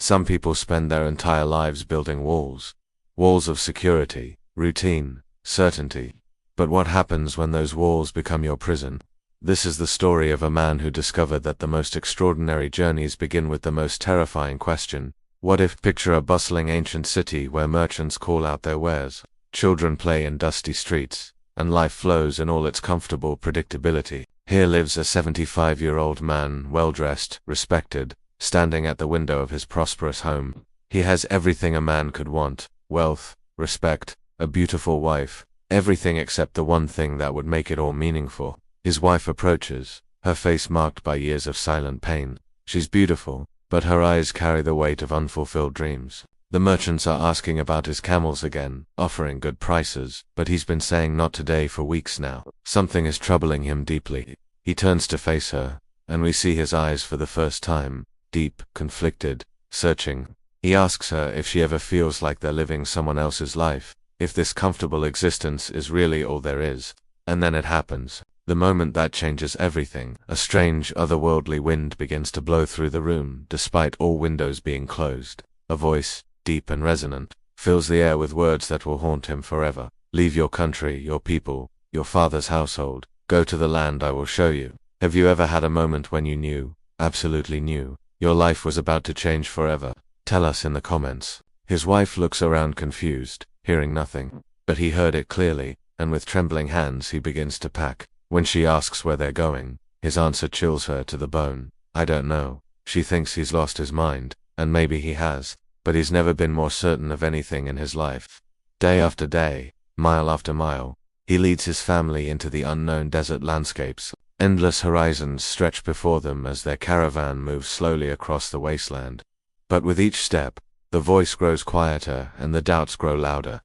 Some people spend their entire lives building walls. Walls of security, routine, certainty. But what happens when those walls become your prison? This is the story of a man who discovered that the most extraordinary journeys begin with the most terrifying question. What if? Picture a bustling ancient city where merchants call out their wares, children play in dusty streets, and life flows in all its comfortable predictability. Here lives a 75-year-old man, well-dressed, respected, standing at the window of his prosperous home. He has everything a man could want: wealth, respect, a beautiful wife, everything except the one thing that would make it all meaningful. His wife approaches, her face marked by years of silent pain. She's beautiful, but her eyes carry the weight of unfulfilled dreams. The merchants are asking about his camels again, offering good prices, but he's been saying not today for weeks now. Something is troubling him deeply. He turns to face her, and we see his eyes for the first time, deep, conflicted, searching. He asks her if she ever feels like they're living someone else's life, if this comfortable existence is really all there is. And then it happens. The moment that changes everything. A strange, otherworldly wind begins to blow through the room, despite all windows being closed. A voice, deep and resonant, fills the air with words that will haunt him forever. Leave your country, your people, your father's household. Go to the land I will show you. Have you ever had a moment when you knew, absolutely knew, your life was about to change forever? Tell us in the comments. His wife looks around confused, hearing nothing. But he heard it clearly, and with trembling hands he begins to pack. When she asks where they're going, his answer chills her to the bone. I don't know. She thinks he's lost his mind, and maybe he has, but he's never been more certain of anything in his life. Day after day, mile after mile, he leads his family into the unknown desert landscapes. Endless horizons stretch before them as their caravan moves slowly across the wasteland. But with each step, the voice grows quieter and the doubts grow louder.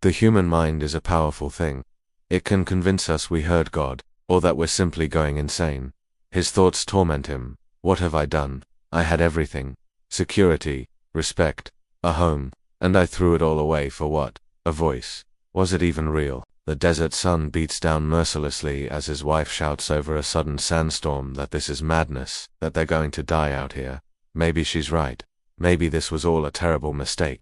The human mind is a powerful thing. It can convince us we heard God, or that we're simply going insane. His thoughts torment him. What have I done? I had everything. Security, respect, a home, and I threw it all away for what? A voice. Was it even real? The desert sun beats down mercilessly as his wife shouts over a sudden sandstorm that this is madness, that they're going to die out here. Maybe she's right. Maybe this was all a terrible mistake.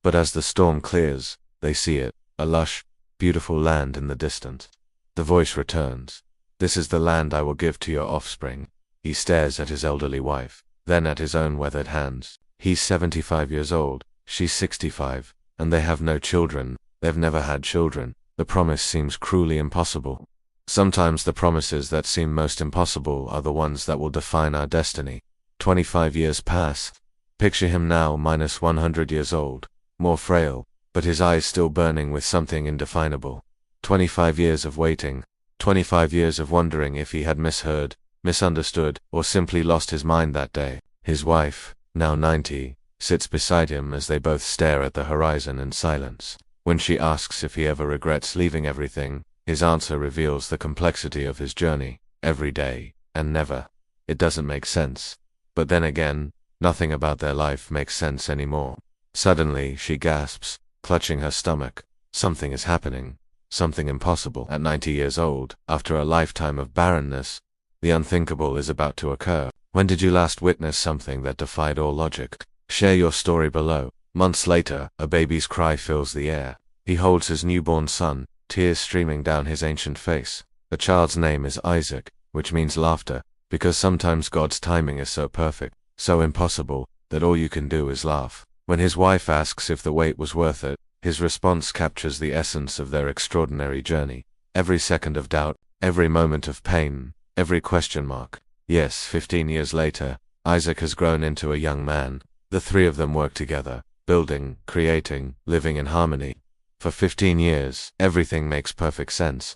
But as the storm clears, they see it, a lush, beautiful land in the distance. The voice returns. This is the land I will give to your offspring. He stares at his elderly wife, then at his own weathered hands. He's 75 years old, she's 65, and they have no children. They've never had children. The promise seems cruelly impossible. Sometimes the promises that seem most impossible are the ones that will define our destiny. 25 years pass. Picture him now minus 100 years old, more frail, but his eyes still burning with something indefinable. 25 years of waiting, 25 years of wondering if he had misheard, misunderstood, or simply lost his mind that day. His wife, now 90, sits beside him as they both stare at the horizon in silence. When she asks if he ever regrets leaving everything, his answer reveals the complexity of his journey. Every day, and never. It doesn't make sense. But then again, nothing about their life makes sense anymore. Suddenly, she gasps, clutching her stomach. Something is happening. Something impossible. At 90 years old, after a lifetime of barrenness, the unthinkable is about to occur. When did you last witness something that defied all logic? Share your story below. Months later, a baby's cry fills the air. He holds his newborn son, tears streaming down his ancient face. The child's name is Isaac, which means laughter, because sometimes God's timing is so perfect, so impossible, that all you can do is laugh. When his wife asks if the wait was worth it, his response captures the essence of their extraordinary journey. Every second of doubt, every moment of pain, every question mark. Yes, 15 years later, Isaac has grown into a young man. The three of them work together, building, creating, living in harmony. For 15 years, everything makes perfect sense.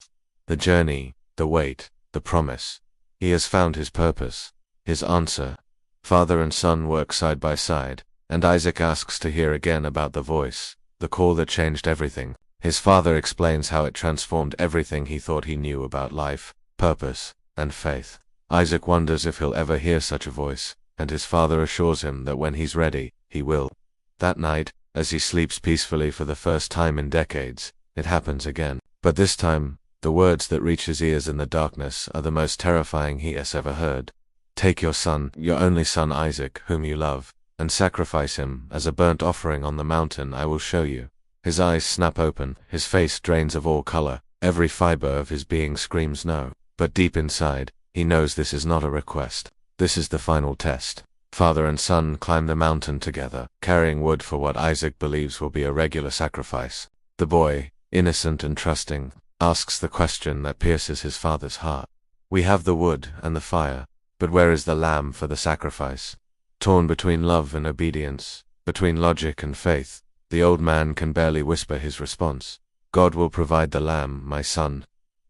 The journey, the wait, the promise. He has found his purpose, his answer. Father and son work side by side, and Isaac asks to hear again about the voice, the call that changed everything. His father explains how it transformed everything he thought he knew about life, purpose, and faith. Isaac wonders if he'll ever hear such a voice, and his father assures him that when he's ready, he will. That night, as he sleeps peacefully for the first time in decades, it happens again. But this time, the words that reach his ears in the darkness are the most terrifying he has ever heard. Take your son, your only son Isaac, whom you love, and sacrifice him as a burnt offering on the mountain I will show you. His eyes snap open, his face drains of all color, every fiber of his being screams no. But deep inside, he knows this is not a request. This is the final test. Father and son climb the mountain together, carrying wood for what Isaac believes will be a regular sacrifice. The boy, innocent and trusting, asks the question that pierces his father's heart. We have the wood and the fire, but where is the lamb for the sacrifice? Torn between love and obedience, between logic and faith, the old man can barely whisper his response. God will provide the lamb, my son.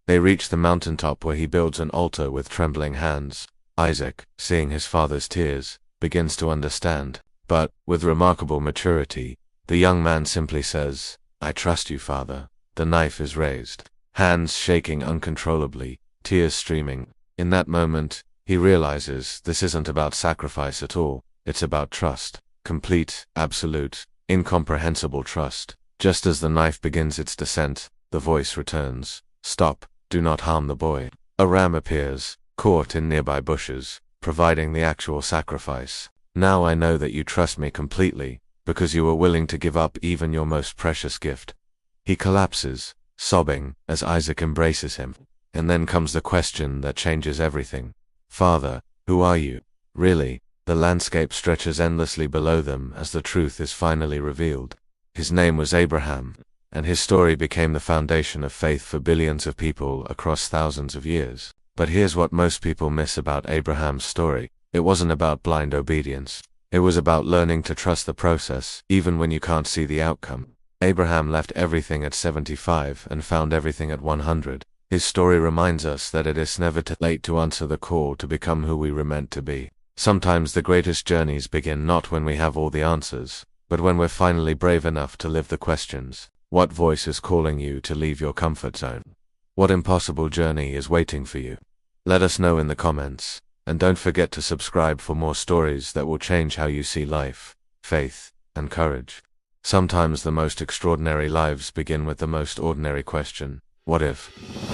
They reach the mountaintop where he builds an altar with trembling hands. Isaac, seeing his father's tears, begins to understand. But, with remarkable maturity, the young man simply says, I trust you, Father. The knife is raised. Hands shaking uncontrollably, tears streaming. In that moment, he realizes this isn't about sacrifice at all. It's about trust. Complete, absolute, incomprehensible trust. Just as the knife begins its descent, the voice returns. Stop. Do not harm the boy. A ram appears, caught in nearby bushes, providing the actual sacrifice. Now I know that you trust me completely, because you were willing to give up even your most precious gift. He collapses, sobbing, as Isaac embraces him. And then comes the question that changes everything. Father, who are you? Really? The landscape stretches endlessly below them as the truth is finally revealed. His name was Abraham, and his story became the foundation of faith for billions of people across thousands of years. But here's what most people miss about Abraham's story. It wasn't about blind obedience. It was about learning to trust the process, even when you can't see the outcome. Abraham left everything at 75 and found everything at 100. His story reminds us that it is never too late to answer the call to become who we were meant to be. Sometimes the greatest journeys begin not when we have all the answers, but when we're finally brave enough to live the questions. What voice is calling you to leave your comfort zone? What impossible journey is waiting for you? Let us know in the comments, and don't forget to subscribe for more stories that will change how you see life, faith, and courage. Sometimes the most extraordinary lives begin with the most ordinary question, what if?